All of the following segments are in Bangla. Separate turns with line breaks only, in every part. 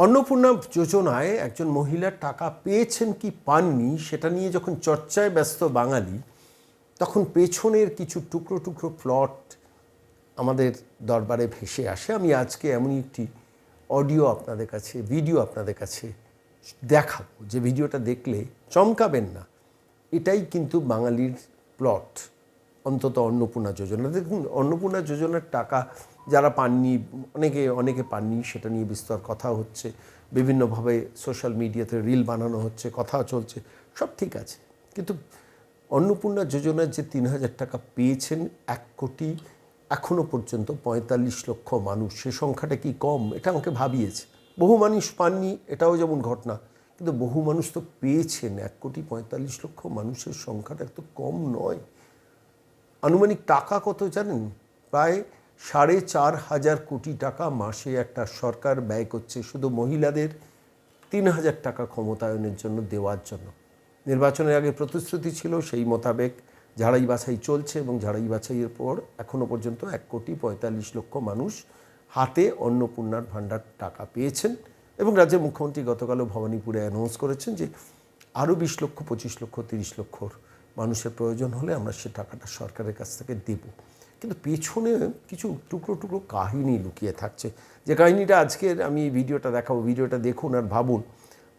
অন্নপূর্ণা যোজনায় একজন মহিলা টাকা পেয়েছেন কি পাননি সেটা নিয়ে যখন চর্চায় ব্যস্ত বাঙালি, তখন পেছনের কিছু টুকরো টুকরো প্লট আমাদের দরবারে ভেসে আসে। আমি আজকে এমনই একটি অডিও আপনাদের কাছে, ভিডিও আপনাদের কাছে দেখাবো, যে ভিডিওটা দেখলে চমকাবেন না। এটাই কিন্তু বাঙালির প্লট, অন্তত অন্নপূর্ণা যোজনা। দেখুন, অন্নপূর্ণা যোজনার টাকা যারা পাননি, অনেকে পাননি, সেটা নিয়ে বিস্তর কথা হচ্ছে, বিভিন্নভাবে সোশ্যাল মিডিয়াতে রিল বানানো হচ্ছে, কথা চলছে, সব ঠিক আছে। কিন্তু অন্নপূর্ণা যোজনার যে ৩,০০০ টাকা পেয়েছেন ১ কোটি, এখনও পর্যন্ত ৪৫ লক্ষ মানুষ, সে সংখ্যাটা কি কম? এটা আমাকে ভাবিয়েছে। বহু মানুষ পাননি, এটাও যেমন ঘটনা, কিন্তু বহু মানুষ তো পেয়েছেন। ১ কোটি ৪৫ লক্ষ মানুষের সংখ্যাটা এত কম নয়। আনুমানিক টাকা কত জানেন? প্রায় ৪,৫০০ কোটি টাকা মাসে একটা সরকার ব্যয় করছে শুধু মহিলাদের ৩,০০০ টাকা ক্ষমতায়নের জন্য দেওয়ার জন্য। নির্বাচনের আগে প্রতিশ্রুতি ছিল, সেই মোতাবেক ঝাড়াই বাছাই চলছে এবং ঝাড়াই বাছাইয়ের পর এখনও পর্যন্ত ১ কোটি ৪৫ লক্ষ মানুষ হাতে অন্নপূর্ণার ভাণ্ডার টাকা পেয়েছেন। এবং রাজ্যের মুখ্যমন্ত্রী গতকালও ভবানীপুরে অ্যানাউন্স করেছেন যে আরও ২০ লক্ষ, ২৫ লক্ষ, ৩০ লক্ষর মানুষের প্রয়োজন হলে আমরা সে টাকাটা সরকারের কাছ থেকে দেব। কিন্তু পেছনে কিছু টুকরো টুকরো কাহিনী লুকিয়ে থাকছে, যে কাহিনীটা আজকের আমি এই ভিডিওটা দেখাবো। ভিডিওটা দেখুন আর ভাবুন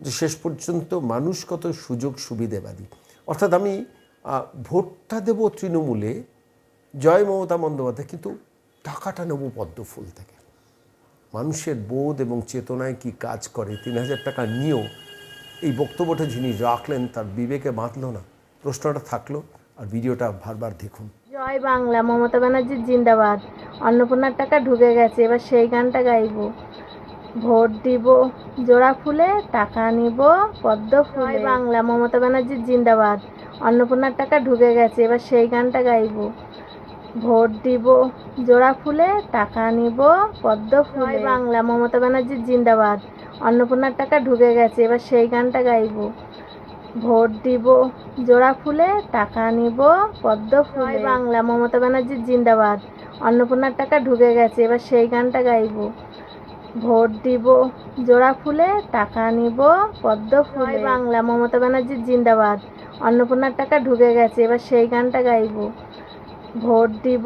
যে শেষ পর্যন্ত মানুষ কত সুযোগ সুবিধেবাদী। অর্থাৎ আমি ভোটটা দেব তৃণমূলে, জয় মমতা বন্দ্যোপাধ্যায়, কিন্তু টাকাটা নেব পদ্মফুল থেকে। মানুষের বোধ এবং চেতনায় কি কাজ করে? ৩,০০০ টাকা নিয়েও এই বক্তব্যটা যিনি রাখলেন তার বিবেকে বাঁধল না? প্রশ্নটা থাকলো, আর ভিডিওটা বারবার দেখুন।
জয় বাংলা, মমতা ব্যানার্জির জিন্দাবাদ। অন্নপূর্ণার টাকা ঢুকে গেছে, এবার সেই গানটা গাইবো। ভোট দিব জোড়া ফুলে, টাকা নিব পদ্ম ফুলে। জয় বাংলা, মমতা ব্যানার্জির জিন্দাবাদ। অন্নপূর্ণার টাকা ঢুকে গেছে, এবার সেই গানটা গাইবো। ভোট দিব জোড়া ফুলে, টাকা নিব পদ্ম ফুলে। জয় বাংলা, মমতা ব্যানার্জির জিন্দাবাদ। অন্নপূর্ণার টাকা ঢুকে গেছে, এবার সেই গানটা গাইবো। ভোট দিব জোড়া ফুলে, টাকা নিব পদ্ম ফুলে। জয় বাংলা, মমতা ব্যানার্জির জিন্দাবাদ। অন্নপূর্ণার টাকা ঢুকে গেছে, এবার সেই গানটা গাইবো। ভোট দিব জোড়া ফুলে, টাকা নিব পদ্ম ফুলে। জয় বাংলা, মমতা ব্যানার্জির জিন্দাবাদ। অন্নপূর্ণার টাকা ঢুকে গেছে, এবার সেই গানটা গাইবো। ভোট দিব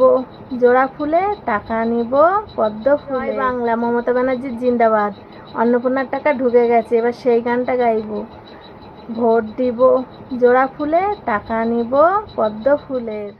জোড়া ফুলে, টাকা নিব পদ্ম ফুলে। জয় বাংলা, মমতা ব্যানার্জির জিন্দাবাদ। অন্নপূর্ণার টাকা ঢুকে গেছে, এবার সেই গানটা গাইবো। ভোট দিব জোড়া ফুলে, টাকা নিব পদ্ম ফুলের।